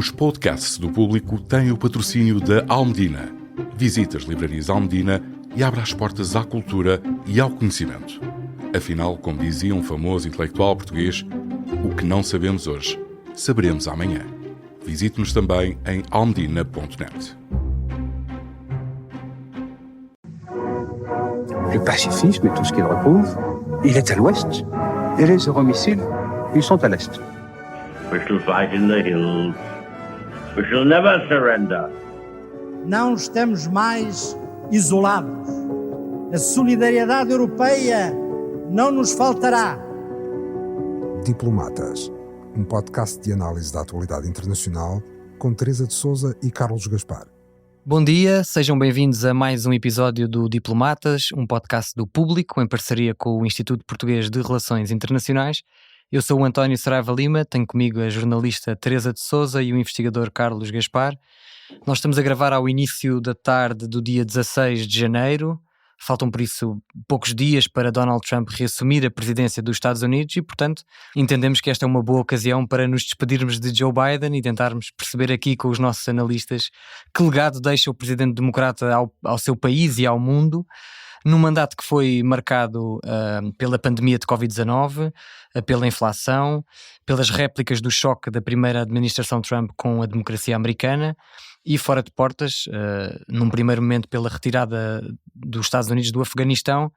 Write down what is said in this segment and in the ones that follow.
Os podcasts do Público têm o patrocínio da Almedina. Visite as livrarias Almedina e abra as portas à cultura e ao conhecimento. Afinal, como dizia um famoso intelectual português, o que não sabemos hoje, saberemos amanhã. Visite-nos também em almedina.net. Le pacifisme et tout ce qu'il recouvre, il est à l'ouest. Et les euromissiles, ils sont à l'est. We shall fight in the hills. We shall never surrender. Não estamos mais isolados. A solidariedade europeia não nos faltará. Diplomatas, um podcast de análise da atualidade internacional com Teresa de Sousa e Carlos Gaspar. Bom dia, sejam bem-vindos a mais um episódio do Diplomatas, um podcast do Público em parceria com o Instituto Português de Relações Internacionais. Eu sou o António Saraiva Lima, tenho comigo a jornalista Teresa de Sousa e o investigador Carlos Gaspar. Nós estamos a gravar ao início da tarde do dia 16 de janeiro. Faltam, por isso, poucos dias para Donald Trump reassumir a presidência dos Estados Unidos e, portanto, entendemos que esta é uma boa ocasião para nos despedirmos de Joe Biden e tentarmos perceber aqui com os nossos analistas que legado deixa o presidente democrata ao seu país e ao mundo, num mandato que foi marcado pela pandemia de Covid-19, pela inflação, pelas réplicas do choque da primeira administração Trump com a democracia americana e fora de portas, num primeiro momento pela retirada dos Estados Unidos do Afeganistão,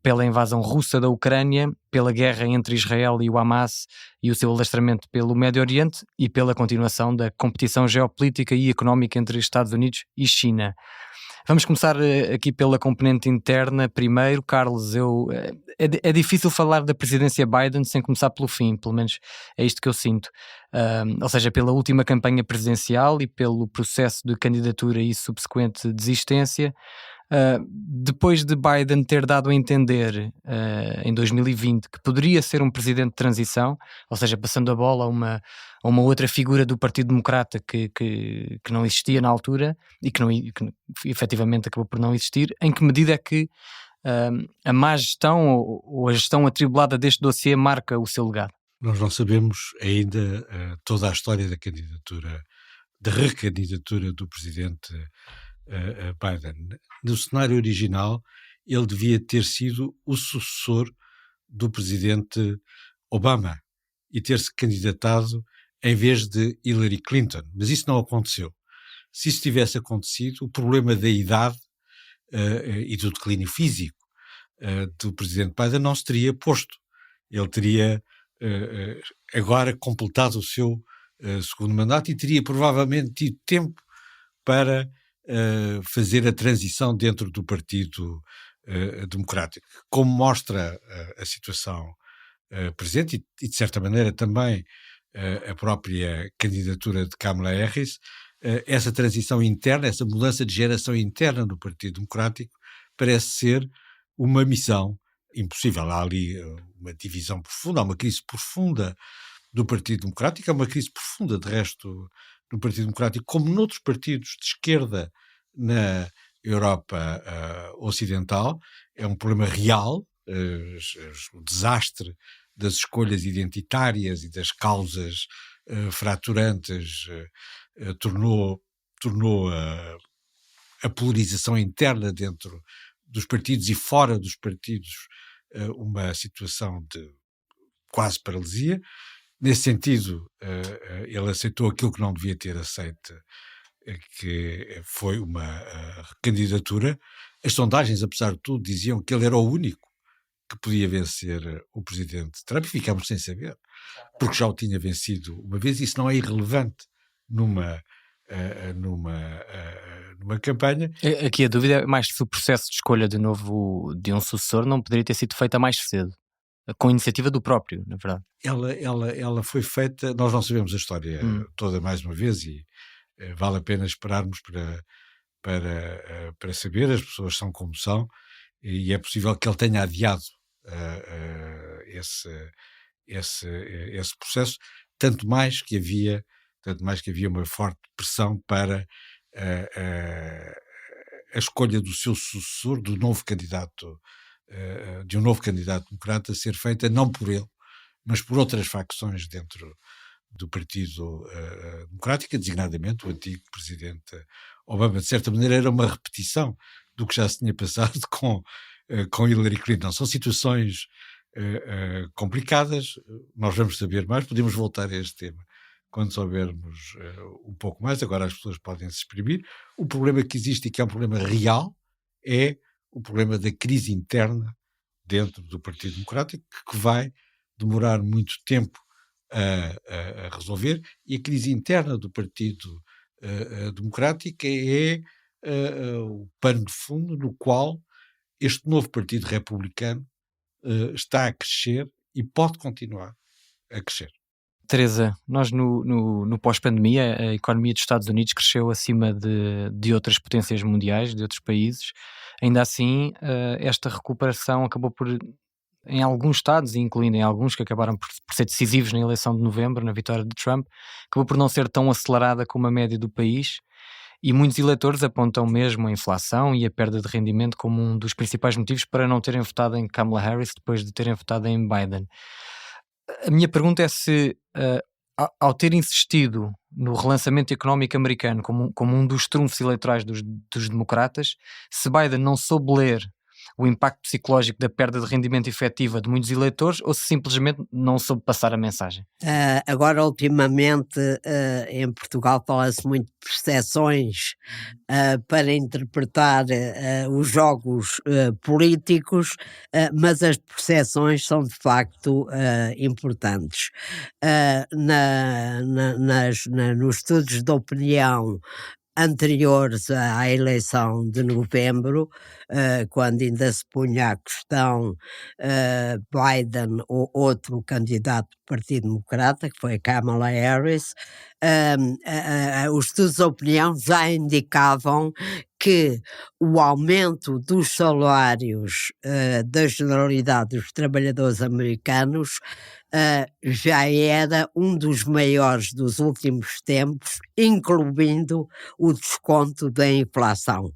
pela invasão russa da Ucrânia, pela guerra entre Israel e o Hamas e o seu alastramento pelo Médio Oriente e pela continuação da competição geopolítica e económica entre Estados Unidos e China. Vamos começar aqui pela componente interna primeiro. Carlos, é difícil falar da presidência Biden sem começar pelo fim, pelo menos é isto que eu sinto. Ou seja, pela última campanha presidencial e pelo processo de candidatura e subsequente desistência. Depois de Biden ter dado a entender em 2020 que poderia ser um presidente de transição, ou seja, passando a bola a uma outra figura do Partido Democrata que não existia na altura e que efetivamente acabou por não existir, em que medida é que a má gestão ou a gestão atribulada deste dossiê marca o seu legado? Nós não sabemos ainda toda a história da recandidatura do presidente Biden. No cenário original, ele devia ter sido o sucessor do presidente Obama e ter-se candidatado em vez de Hillary Clinton, mas isso não aconteceu. Se isso tivesse acontecido, o problema da idade e do declínio físico do presidente Biden não se teria posto. Ele teria agora completado o seu segundo mandato e teria provavelmente tido tempo para fazer a transição dentro do Partido Democrático. Como mostra a situação presente e de certa maneira também a própria candidatura de Kamala Harris, essa transição interna, essa mudança de geração interna no Partido Democrático parece ser uma missão impossível. Há ali uma divisão profunda, há uma crise profunda do Partido Democrático, há uma crise profunda, de resto, no Partido Democrático, como noutros partidos de esquerda na Europa Ocidental. É um problema real, o desastre das escolhas identitárias e das causas fraturantes tornou a polarização interna dentro dos partidos e fora dos partidos uma situação de quase paralisia. Nesse sentido, ele aceitou aquilo que não devia ter aceito, que foi uma recandidatura. As sondagens, apesar de tudo, diziam que ele era o único que podia vencer o presidente Trump, e ficámos sem saber, porque já o tinha vencido uma vez. Isso não é irrelevante numa campanha. Aqui a dúvida é mais se o processo de escolha de novo de um sucessor não poderia ter sido feita mais cedo, com iniciativa do próprio, na verdade. Ela foi feita, nós não sabemos a história toda mais uma vez e vale a pena esperarmos para saber. As pessoas são como são e é possível que ele tenha adiado esse processo, tanto mais que havia uma forte pressão para a escolha do seu sucessor, de um novo candidato democrata ser feita não por ele, mas por outras facções dentro do Partido Democrático, designadamente o antigo presidente Obama. De certa maneira era uma repetição do que já se tinha passado com Hillary Clinton. São situações complicadas, nós vamos saber mais, podemos voltar a este tema quando soubermos um pouco mais. Agora as pessoas podem se exprimir. O problema que existe e que é um problema real é o problema da crise interna dentro do Partido Democrático, que vai demorar muito tempo a resolver, e a crise interna do Partido Democrático é o pano de fundo no qual este novo Partido Republicano está a crescer e pode continuar a crescer. Teresa, nós no pós-pandemia, a economia dos Estados Unidos cresceu acima de outras potências mundiais, de outros países. Ainda assim, esta recuperação acabou por, em alguns estados, incluindo em alguns que acabaram por ser decisivos na eleição de novembro, na vitória de Trump, acabou por não ser tão acelerada como a média do país, e muitos eleitores apontam mesmo a inflação e a perda de rendimento como um dos principais motivos para não terem votado em Kamala Harris depois de terem votado em Biden. A minha pergunta é se, ao ter insistido no relançamento económico americano como um dos trunfos eleitorais dos democratas, se Biden não soube ler o impacto psicológico da perda de rendimento efetiva de muitos eleitores, ou se simplesmente não soube passar a mensagem? Agora, ultimamente, em Portugal fala-se muito de percepções para interpretar os jogos políticos, mas as percepções são de facto importantes. Nos estudos de opinião anteriores à eleição de novembro, quando ainda se punha a questão Biden ou outro candidato do Partido Democrata, que foi a Kamala Harris, os estudos de opinião já indicavam que o aumento dos salários da generalidade dos trabalhadores americanos já era um dos maiores dos últimos tempos, incluindo o desconto da inflação.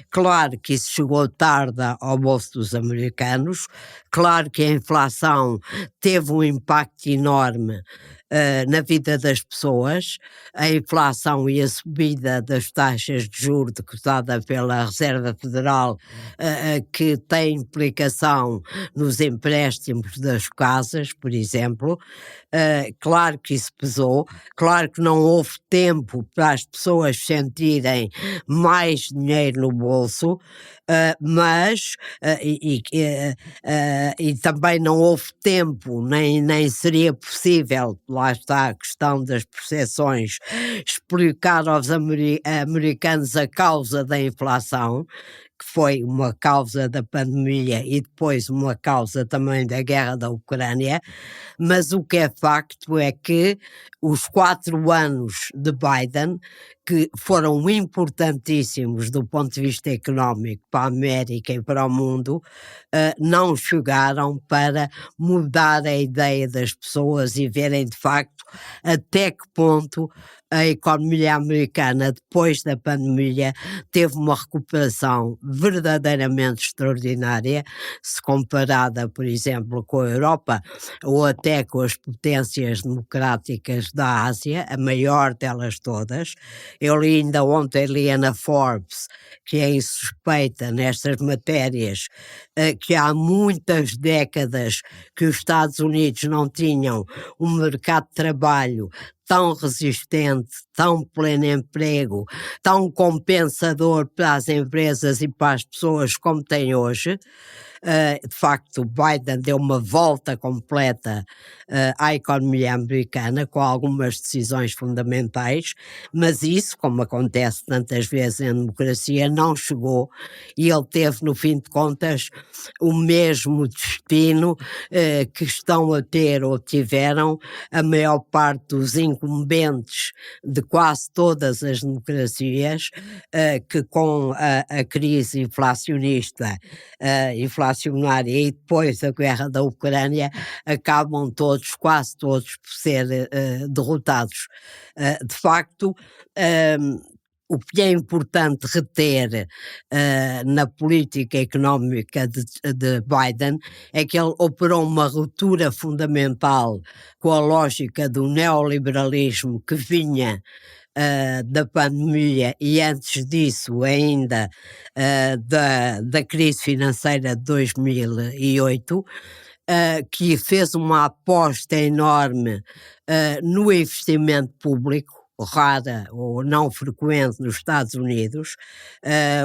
Claro que isso chegou tarde ao bolso dos americanos, claro que a inflação teve um impacto enorme na vida das pessoas. A inflação e a subida das taxas de juros decretada pela Reserva Federal, que tem implicação nos empréstimos das casas, por exemplo, claro que isso pesou, claro que não houve tempo para as pessoas sentirem mais dinheiro no bolso, mas também não houve tempo, nem seria possível, lá está a questão das percepções, explicar aos americanos a causa da inflação, que foi uma causa da pandemia e depois uma causa também da guerra da Ucrânia. Mas o que é facto é que os 4 anos de Biden, que foram importantíssimos do ponto de vista económico para a América e para o mundo, não chegaram para mudar a ideia das pessoas e verem de facto até que ponto a economia americana, depois da pandemia, teve uma recuperação verdadeiramente extraordinária, se comparada, por exemplo, com a Europa ou até com as potências democráticas da Ásia, a maior delas todas. Eu li ainda ontem, na Forbes, que é insuspeita nestas matérias, que há muitas décadas que os Estados Unidos não tinham um mercado de trabalho tão resistente, tão pleno emprego, tão compensador para as empresas e para as pessoas como tem hoje. De facto, Biden deu uma volta completa à economia americana com algumas decisões fundamentais, mas isso, como acontece tantas vezes em democracia, não chegou, e ele teve, no fim de contas, o mesmo destino que estão a ter ou tiveram a maior parte dos incumbentes de quase todas as democracias, que com a crise inflacionária e depois a guerra da Ucrânia acabam quase todos por ser derrotados. De facto, O que é importante reter na política económica de Biden é que ele operou uma ruptura fundamental com a lógica do neoliberalismo que vinha da pandemia e antes disso ainda da crise financeira de 2008, que fez uma aposta enorme no investimento público, rara ou não frequente nos Estados Unidos.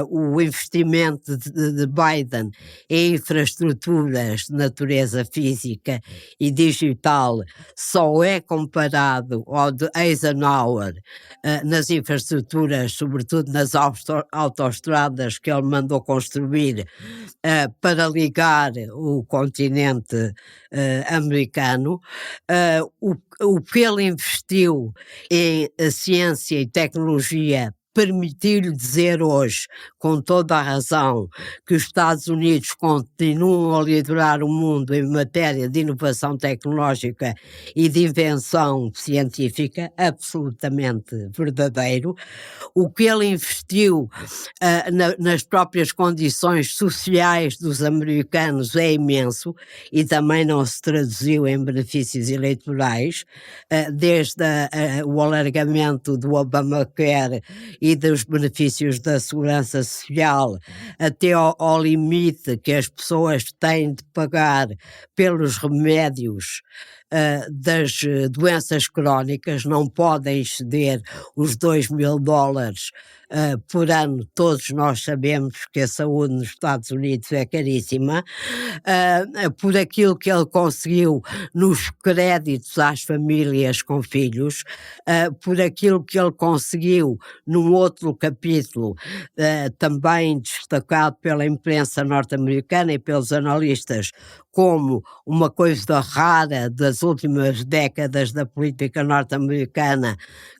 O investimento de Biden em infraestruturas de natureza física e digital só é comparado ao de Eisenhower nas infraestruturas, sobretudo nas autoestradas que ele mandou construir para ligar o continente americano. O que ele investiu em ciência e tecnologia permitiu-lhe dizer hoje, com toda a razão, que os Estados Unidos continuam a liderar o mundo em matéria de inovação tecnológica e de invenção científica, absolutamente verdadeiro. O que ele investiu nas próprias condições sociais dos americanos é imenso e também não se traduziu em benefícios eleitorais, desde o alargamento do Obamacare e dos benefícios da segurança social até ao limite que as pessoas têm de pagar pelos remédios das doenças crónicas, não podem exceder os $2.000 por ano. Todos nós sabemos que a saúde nos Estados Unidos é caríssima. Por aquilo que ele conseguiu nos créditos às famílias com filhos, por aquilo que ele conseguiu num outro capítulo, também destacado pela imprensa norte-americana e pelos analistas, como uma coisa rara das últimas décadas da política norte-americana,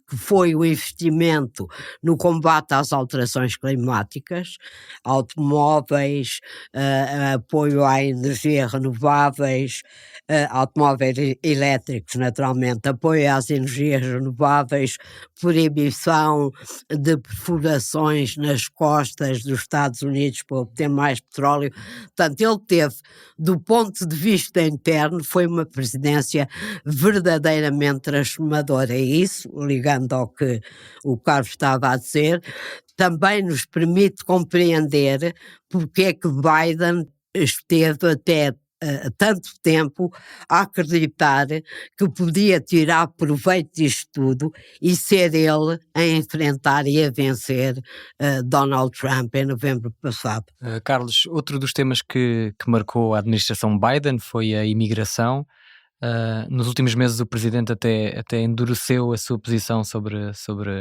que foi o investimento no combate às alterações climáticas, automóveis, apoio à energia renováveis, automóveis elétricos, naturalmente, apoio às energias renováveis, proibição de perfurações nas costas dos Estados Unidos para obter mais petróleo. Portanto, ele teve, do ponto de vista interno, foi uma presidência verdadeiramente transformadora. E isso, ligando ao que o Carlos estava a dizer, também nos permite compreender porque é que Biden esteve até tanto tempo a acreditar que podia tirar proveito disto tudo e ser ele a enfrentar e a vencer Donald Trump em novembro passado. Carlos, outro dos temas que marcou a administração Biden foi a imigração. Nos últimos meses o presidente até endureceu a sua posição sobre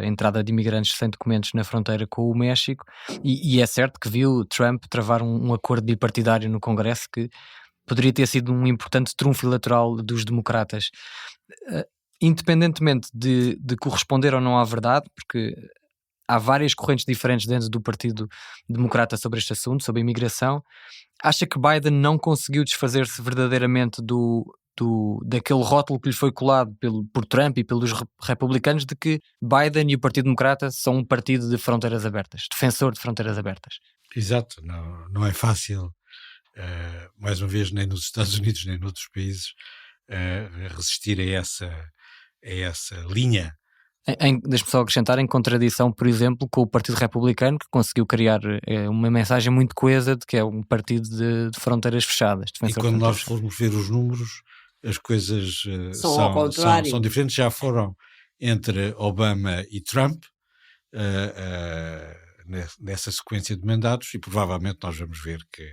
a entrada de imigrantes sem documentos na fronteira com o México e é certo que viu Trump travar um acordo bipartidário no Congresso que poderia ter sido um importante trunfo eleitoral dos democratas. Independentemente de corresponder ou não à verdade, porque há várias correntes diferentes dentro do Partido Democrata sobre este assunto, sobre a imigração, acha que Biden não conseguiu desfazer-se verdadeiramente daquele rótulo que lhe foi colado por Trump e pelos republicanos de que Biden e o Partido Democrata são um partido de fronteiras abertas, defensor de fronteiras abertas? Exato, não é fácil, mais uma vez, nem nos Estados Unidos nem noutros países, resistir a essa linha. Deixe-me só acrescentar, em contradição, por exemplo, com o Partido Republicano, que conseguiu criar uma mensagem muito coesa de que é um partido de fronteiras fechadas. E quando nós formos ver os números, as coisas são diferentes, já foram entre Obama e Trump, nessa sequência de mandatos, e provavelmente nós vamos ver que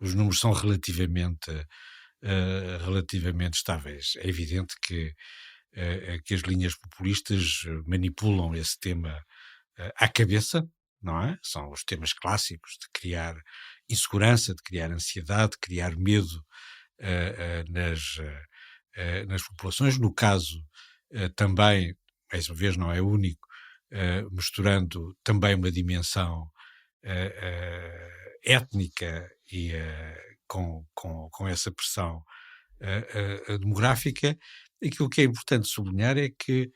os números são relativamente estáveis. É evidente que as linhas populistas manipulam esse tema à cabeça, não é? São os temas clássicos de criar insegurança, de criar ansiedade, de criar medo nas populações. No caso, também, mais uma vez, não é único, misturando também uma dimensão étnica e com essa pressão demográfica. Aquilo que é importante sublinhar é que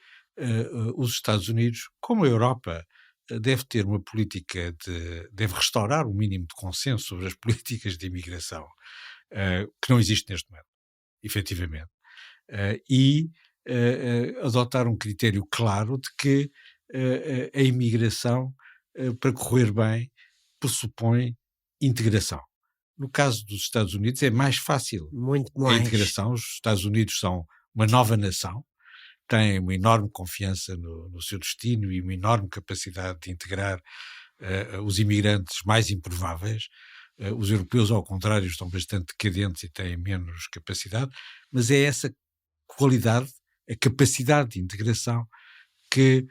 os Estados Unidos, como a Europa, deve ter uma política deve restaurar o mínimo de consenso sobre as políticas de imigração, que não existe neste momento, efetivamente, e adotar um critério claro de que a imigração, para correr bem, pressupõe integração. No caso dos Estados Unidos é mais fácil Muito a mais. integração. Os Estados Unidos são uma nova nação, têm uma enorme confiança no seu destino e uma enorme capacidade de integrar os imigrantes mais improváveis. Os europeus, ao contrário, estão bastante decadentes e têm menos capacidade, mas é essa qualidade, a capacidade de integração, que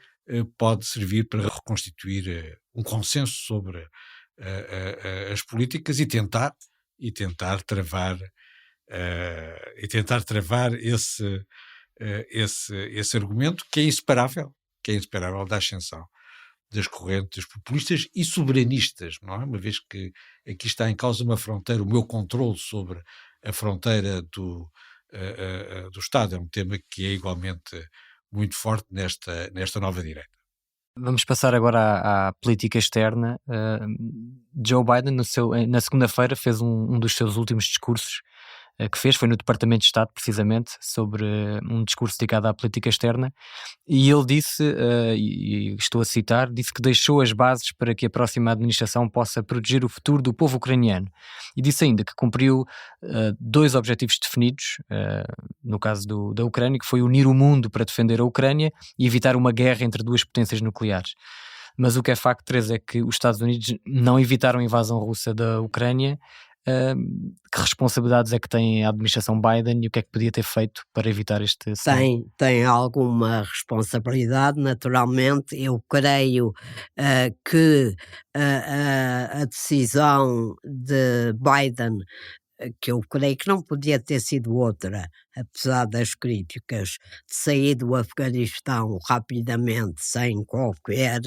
pode servir para reconstituir um consenso sobre as políticas e tentar travar esse argumento que é inseparável da ascensão das correntes populistas e soberanistas, não é? Uma vez que aqui está em causa uma fronteira, o meu controle sobre a fronteira do Estado é um tema que é igualmente muito forte nesta nova direita. Vamos passar agora à política externa. Joe Biden, na segunda-feira, fez um dos seus últimos discursos que fez, foi no Departamento de Estado, precisamente, sobre um discurso dedicado à política externa, e ele disse, e estou a citar, disse que deixou as bases para que a próxima administração possa proteger o futuro do povo ucraniano, e disse ainda que cumpriu 2 objetivos definidos, no caso da Ucrânia, que foi unir o mundo para defender a Ucrânia e evitar uma guerra entre 2 potências nucleares. Mas o que é facto, Teresa, é que os Estados Unidos não evitaram a invasão russa da Ucrânia. Que responsabilidades é que tem a administração Biden e o que é que podia ter feito para evitar este cenário? Tem alguma responsabilidade, naturalmente. Eu creio que a decisão de Biden, que eu creio que não podia ter sido outra, apesar das críticas, de sair do Afeganistão rapidamente, sem qualquer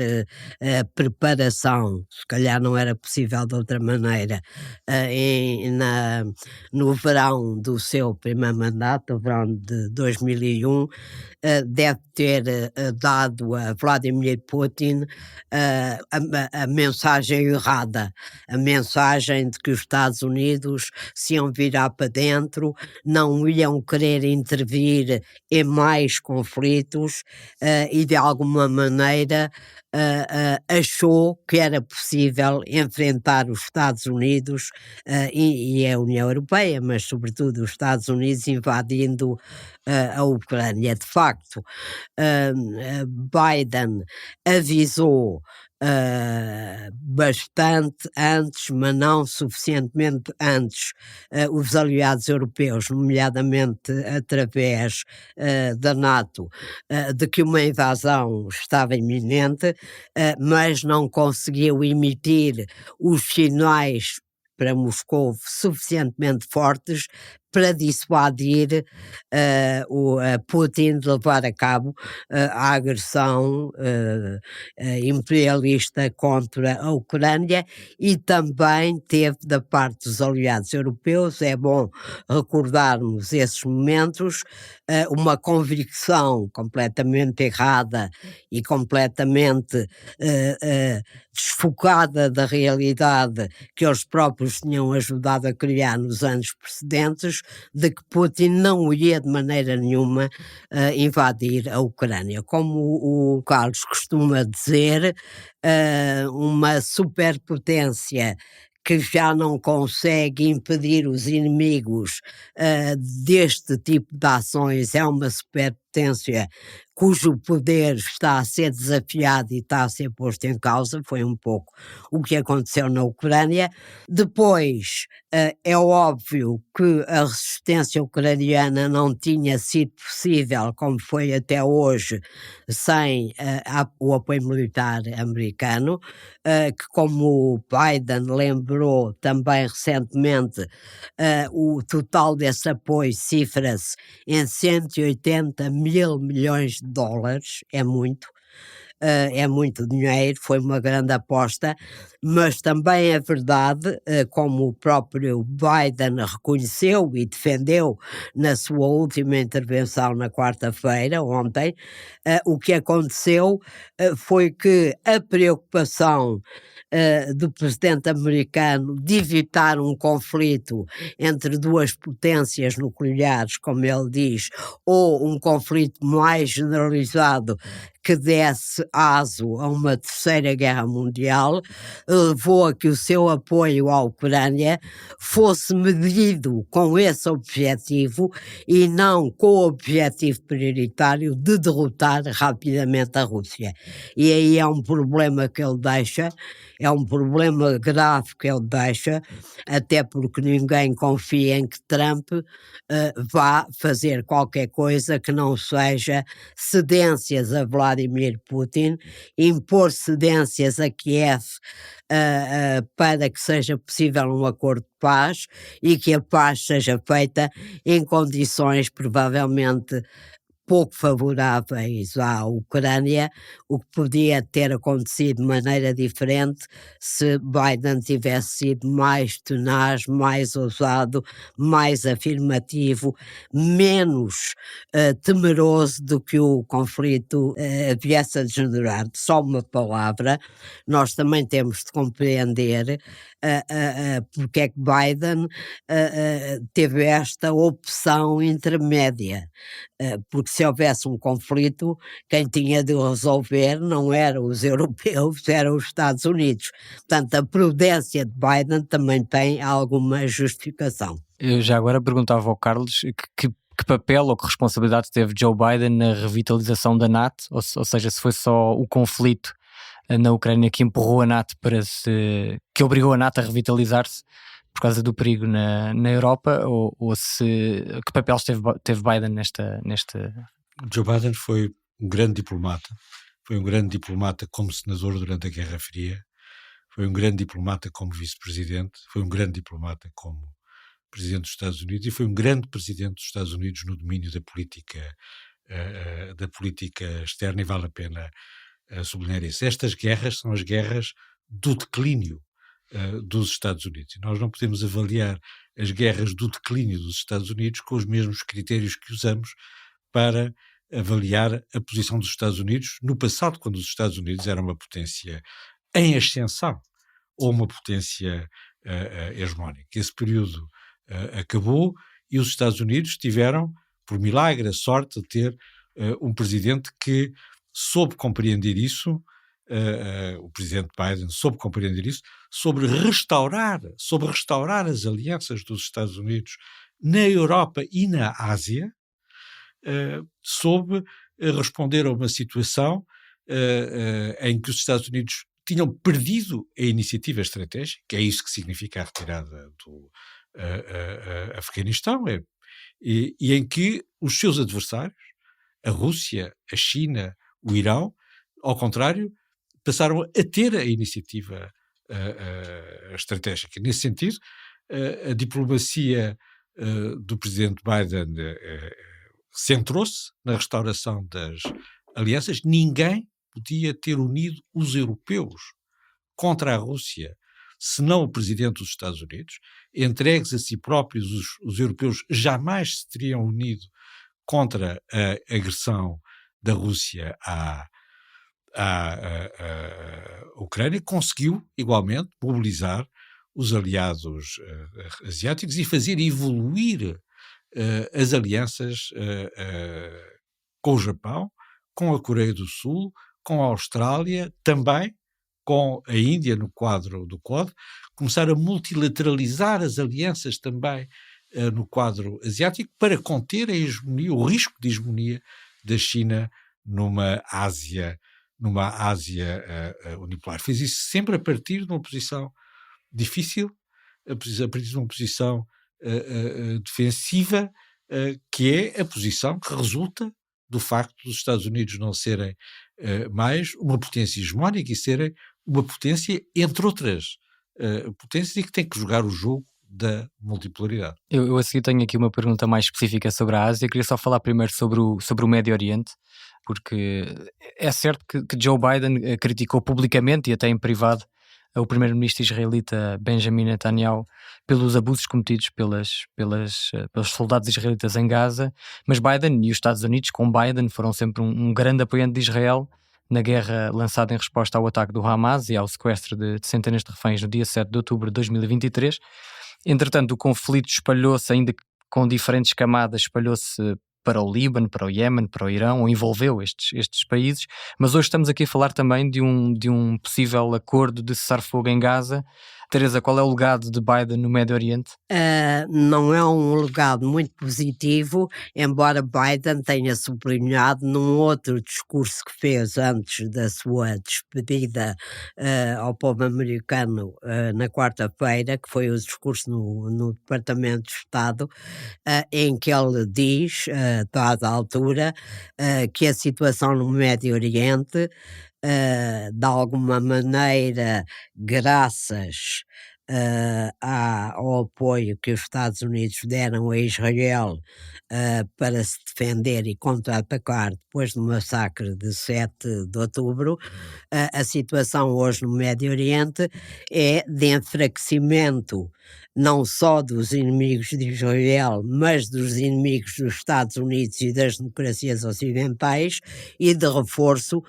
preparação, se calhar não era possível de outra maneira, no verão do seu primeiro mandato, no verão de 2001, deve ter dado a Vladimir Putin a mensagem errada, a mensagem de que os Estados Unidos se iam virar para dentro, não iam querer intervir em mais conflitos e de alguma maneira achou que era possível enfrentar os Estados Unidos e a União Europeia, mas sobretudo os Estados Unidos invadindo a Ucrânia. De facto, Biden avisou bastante antes, mas não suficientemente antes, os aliados europeus, nomeadamente através da NATO, de que uma invasão estava iminente, mas não conseguiu emitir os sinais para Moscou suficientemente fortes para dissuadir Putin de levar a cabo a agressão imperialista contra a Ucrânia, e também teve da parte dos aliados europeus, é bom recordarmos esses momentos, uma convicção completamente errada e completamente desfocada da realidade que eles próprios tinham ajudado a criar nos anos precedentes, de que Putin não ia de maneira nenhuma invadir a Ucrânia. Como o Carlos costuma dizer, uma superpotência que já não consegue impedir os inimigos deste tipo de ações é uma superpotência cujo poder está a ser desafiado e está a ser posto em causa. Foi um pouco o que aconteceu na Ucrânia. Depois, é óbvio que a resistência ucraniana não tinha sido possível, como foi até hoje, sem o apoio militar americano, que, como o Biden lembrou também recentemente, o total desse apoio cifra-se em 180 mil milhões de dólares, é muito. é muito dinheiro, foi uma grande aposta, mas também é verdade, como o próprio Biden reconheceu e defendeu na sua última intervenção na quarta-feira, ontem, o que aconteceu foi que a preocupação do presidente americano de evitar um conflito entre duas potências nucleares, como ele diz, ou um conflito mais generalizado que desse aso a uma terceira guerra mundial, levou a que o seu apoio à Ucrânia fosse medido com esse objetivo e não com o objetivo prioritário de derrotar rapidamente a Rússia. E aí é um problema que ele deixa, é um problema grave que ele deixa, até porque ninguém confia em que Trump vá fazer qualquer coisa que não seja cedências a Vladimir Putin, impor cedências a Kiev para que seja possível um acordo de paz e que a paz seja feita em condições provavelmente pouco favoráveis à Ucrânia, o que podia ter acontecido de maneira diferente se Biden tivesse sido mais tenaz, mais ousado, mais afirmativo, menos temeroso do que o conflito viesse a degenerar. Só uma palavra, nós também temos de compreender porque é que Biden teve esta opção intermédia, porque se houvesse um conflito, quem tinha de resolver não eram os europeus, eram os Estados Unidos. Portanto, a prudência de Biden também tem alguma justificação. Eu já agora perguntava ao Carlos que papel ou que responsabilidade teve Joe Biden na revitalização da NATO, ou seja, se foi só o conflito na Ucrânia que empurrou a NATO que obrigou a NATO a revitalizar-se por causa do perigo na Europa, ou que papel teve Biden nesta... Joe Biden foi um grande diplomata, como senador durante a Guerra Fria, foi um grande diplomata como vice-presidente, foi um grande diplomata como presidente dos Estados Unidos e foi um grande presidente dos Estados Unidos no domínio da política externa, e vale a pena sublinhar isso. Estas guerras são as guerras do declínio dos Estados Unidos. E nós não podemos avaliar as guerras do declínio dos Estados Unidos com os mesmos critérios que usamos para avaliar a posição dos Estados Unidos no passado, quando os Estados Unidos eram uma potência em ascensão ou uma potência hegemónica. Esse período acabou e os Estados Unidos tiveram, por milagre, a sorte de ter um presidente que soube compreender isso, o presidente Biden soube compreender isso, sobre restaurar as alianças dos Estados Unidos na Europa e na Ásia, soube responder a uma situação em que os Estados Unidos tinham perdido a iniciativa estratégica, que é isso que significa a retirada do Afeganistão, e em que os seus adversários, a Rússia, a China, o Irão, ao contrário, passaram a ter a iniciativa estratégica. Nesse sentido, a diplomacia do presidente Biden centrou-se na restauração das alianças. Ninguém podia ter unido os europeus contra a Rússia, senão o presidente dos Estados Unidos. Entregues a si próprios, os europeus jamais se teriam unido contra a agressão da Rússia à Ucrânia. Conseguiu, igualmente, mobilizar os aliados asiáticos e fazer evoluir as alianças com o Japão, com a Coreia do Sul, com a Austrália, também com a Índia no quadro do Quad, começar a multilateralizar as alianças também no quadro asiático para conter a hegemonia, o risco de hegemonia da China numa Ásia unipolar. Fez isso sempre a partir de uma posição difícil, a partir de uma posição defensiva, que é a posição que resulta do facto dos Estados Unidos não serem mais uma potência hegemónica e serem uma potência, entre outras potências, e que tem que jogar o jogo da multipolaridade. Eu a seguir tenho aqui uma pergunta mais específica sobre a Ásia. Queria só falar primeiro sobre o Médio Oriente. porque é certo que Joe Biden criticou publicamente e até em privado o primeiro-ministro israelita Benjamin Netanyahu pelos abusos cometidos pelos soldados israelitas em Gaza, mas Biden e os Estados Unidos, com Biden, foram sempre um grande apoiante de Israel na guerra lançada em resposta ao ataque do Hamas e ao sequestro de centenas de reféns no dia 7 de outubro de 2023. Entretanto, o conflito espalhou-se, ainda com diferentes camadas, espalhou-se para o Líbano, para o Iémen, para o Irão, ou envolveu estes países, mas hoje estamos aqui a falar também de um possível acordo de cessar-fogo em Gaza. Teresa, qual é o legado de Biden no Médio Oriente? Não é um legado muito positivo, embora Biden tenha sublinhado num outro discurso que fez antes da sua despedida ao povo americano na quarta-feira, que foi o discurso no Departamento de Estado, em que ele diz, dada a altura, que a situação no Médio Oriente, de alguma maneira, graças ao apoio que os Estados Unidos deram a Israel para se defender e contra-atacar depois do massacre de 7 de outubro, a situação hoje no Médio Oriente é de enfraquecimento não só dos inimigos de Israel, mas dos inimigos dos Estados Unidos e das democracias ocidentais, e de reforço,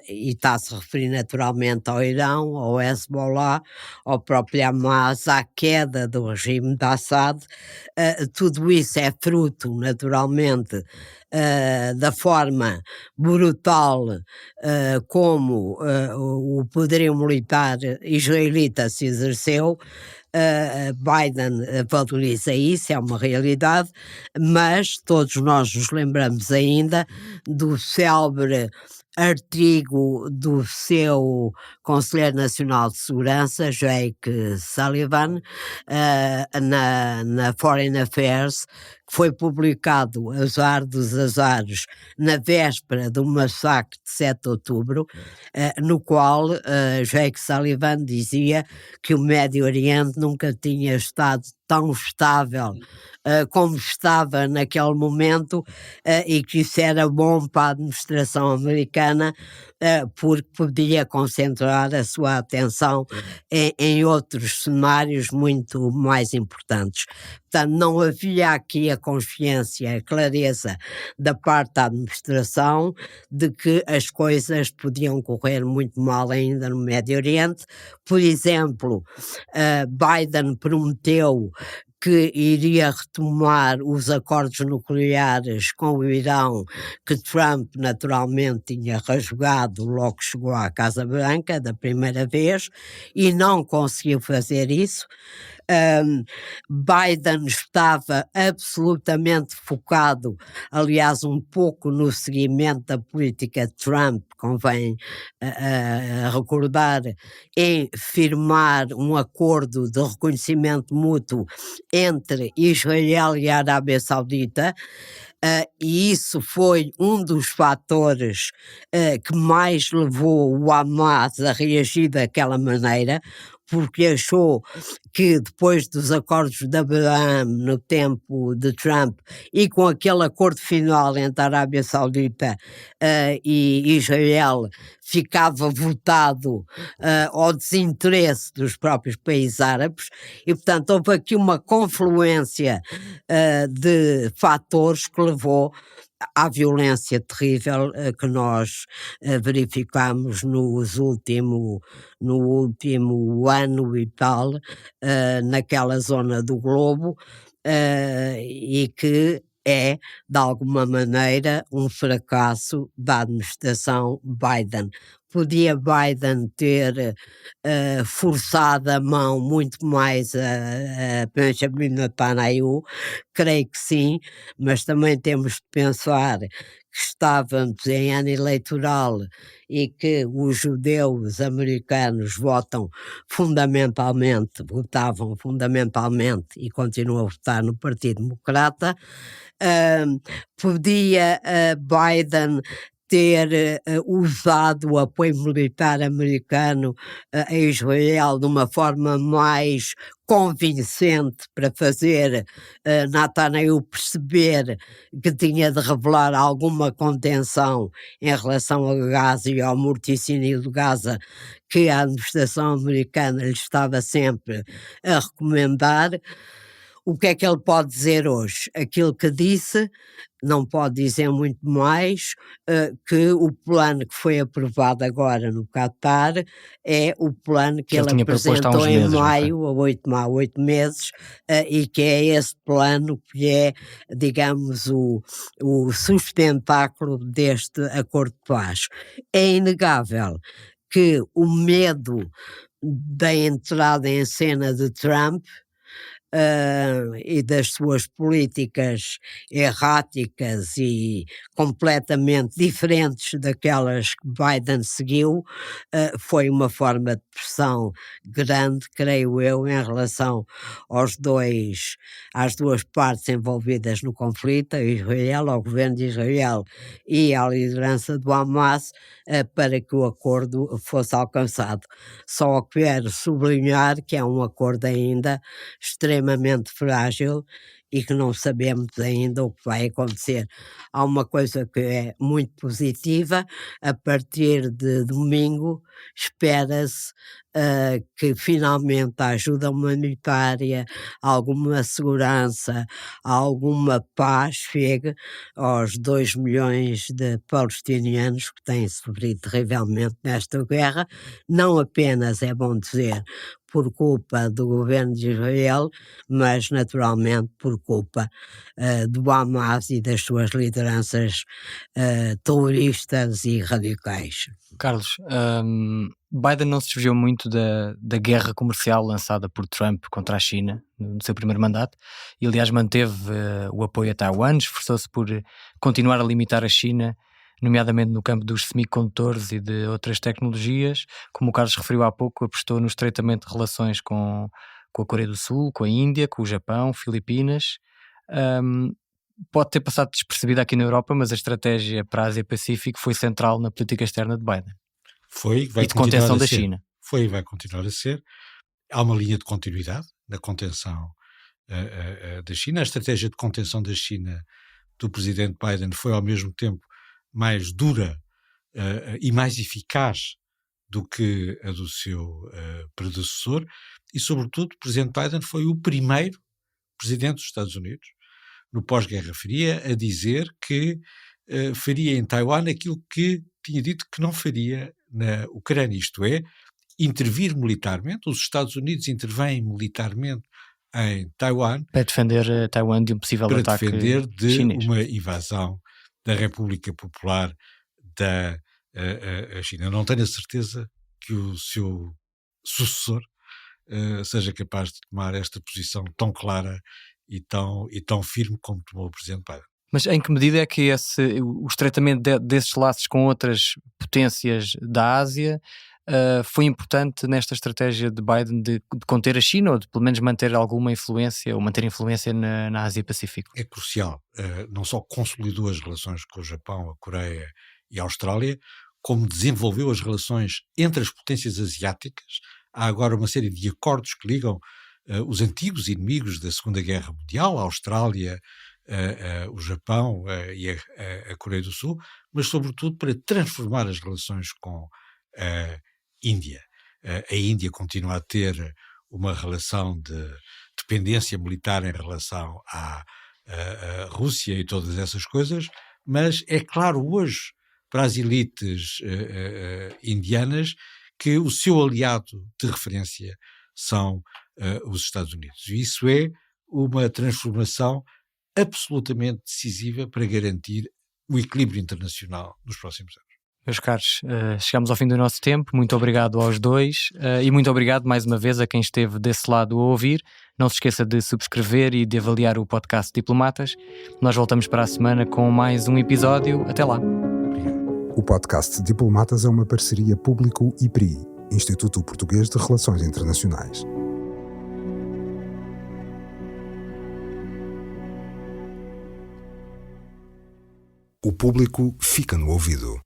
e está-se a referir naturalmente ao Irão, ao Hezbollah, ao próprio Hamas, à queda do regime de Assad. Tudo isso é fruto, naturalmente, da forma brutal como o poderio militar israelita se exerceu. Biden valoriza isso, é uma realidade, mas todos nós nos lembramos ainda do célebre artigo do seu Conselheiro Nacional de Segurança, Jake Sullivan, na Foreign Affairs, que foi publicado, azar dos azares, na véspera do massacre de 7 de outubro, no qual Jake Sullivan dizia que o Médio Oriente nunca tinha estado tão estável como estava naquele momento, e que isso era bom para a administração americana, porque podia concentrar a sua atenção em outros cenários muito mais importantes. Portanto, não havia aqui a consciência, a clareza da parte da administração de que as coisas podiam correr muito mal ainda no Médio Oriente. Por exemplo, Biden prometeu que iria retomar os acordos nucleares com o Irão, que Trump naturalmente tinha rasgado logo que chegou à Casa Branca da primeira vez, e não conseguiu fazer isso. Biden estava absolutamente focado, aliás, um pouco no seguimento da política de Trump, convém recordar, em firmar um acordo de reconhecimento mútuo entre Israel e a Arábia Saudita. E isso foi um dos fatores que mais levou o Hamas a reagir daquela maneira, porque achou que depois dos acordos de Abraham no tempo de Trump e com aquele acordo final entre a Arábia Saudita e Israel, ficava votado ao desinteresse dos próprios países árabes, e portanto houve aqui uma confluência de fatores que levou à violência terrível que nós verificamos no último ano e tal, naquela zona do globo, e que é, de alguma maneira, um fracasso da administração Biden. Podia Biden ter forçado a mão muito mais a Benjamin Netanyahu? Creio que sim, mas também temos de pensar que estávamos em ano eleitoral e que os judeus americanos votavam fundamentalmente e continuam a votar no Partido Democrata. Podia Biden ter usado o apoio militar americano a Israel de uma forma mais convincente para fazer Netanyahu perceber que tinha de revelar alguma contenção em relação a Gaza e ao morticínio de Gaza, que a administração americana lhe estava sempre a recomendar. O que é que ele pode dizer hoje? Aquilo que disse, não pode dizer muito mais, que o plano que foi aprovado agora no Qatar é o plano que ele apresentou em maio, há 8 meses, e que é esse plano que é, digamos, o sustentáculo deste acordo de paz. É inegável que o medo da entrada em cena de Trump e das suas políticas erráticas e completamente diferentes daquelas que Biden seguiu, foi uma forma de pressão grande, creio eu, em relação às duas partes envolvidas no conflito, a Israel, ao governo de Israel e à liderança do Hamas, para que o acordo fosse alcançado. Só quero sublinhar que é um acordo ainda extremamente frágil e que não sabemos ainda o que vai acontecer. Há uma coisa que é muito positiva: a partir de domingo espera-se que finalmente a ajuda humanitária, alguma segurança, alguma paz chegue aos 2 milhões de palestinianos que têm sofrido terrivelmente nesta guerra, não apenas, é bom dizer, por culpa do governo de Israel, mas naturalmente por culpa do Hamas e das suas lideranças terroristas e radicais. Carlos, Biden não se desviou muito da guerra comercial lançada por Trump contra a China no seu primeiro mandato e, aliás, manteve o apoio a Taiwan, esforçou-se por continuar a limitar a China, nomeadamente no campo dos semicondutores e de outras tecnologias. Como o Carlos referiu há pouco, apostou no estreitamento de relações com a Coreia do Sul, com a Índia, com o Japão, Filipinas. Pode ter passado despercebida aqui na Europa, mas a estratégia para a Ásia-Pacífico foi central na política externa de Biden. Foi, vai e de contenção da China. Foi e vai continuar a ser. Há uma linha de continuidade na contenção da China. A estratégia de contenção da China do presidente Biden foi ao mesmo tempo mais dura e mais eficaz do que a do seu predecessor, e sobretudo o presidente Biden foi o primeiro presidente dos Estados Unidos, no pós-Guerra Fria, a dizer que faria em Taiwan aquilo que tinha dito que não faria na Ucrânia, isto é, intervir militarmente. Os Estados Unidos intervêm militarmente em Taiwan para defender Taiwan de um possível ataque chinês. Para defender de uma invasão da República Popular da China. Não tenho a certeza que o seu sucessor seja capaz de tomar esta posição tão clara e tão firme como tomou o presidente Biden. Mas em que medida é que o estreitamento desses laços com outras potências da Ásia foi importante nesta estratégia de Biden de conter a China, ou de pelo menos manter alguma influência, ou manter influência na Ásia-Pacífico? É crucial. Não só consolidou as relações com o Japão, a Coreia e a Austrália, como desenvolveu as relações entre as potências asiáticas. Há agora uma série de acordos que ligam os antigos inimigos da Segunda Guerra Mundial, a Austrália, o Japão e a Coreia do Sul, mas sobretudo para transformar as relações com a Índia. A Índia continua a ter uma relação de dependência militar em relação à Rússia e todas essas coisas, mas é claro hoje para as elites indianas que o seu aliado de referência são os Estados Unidos. E isso é uma transformação absolutamente decisiva para garantir o equilíbrio internacional nos próximos anos. Meus caros, chegamos ao fim do nosso tempo. Muito obrigado aos dois e muito obrigado mais uma vez a quem esteve desse lado a ouvir. Não se esqueça de subscrever e de avaliar o podcast Diplomatas. Nós voltamos para a semana com mais um episódio. Até lá. O podcast Diplomatas é uma parceria Público-IPRI, Instituto Português de Relações Internacionais. O público fica no ouvido.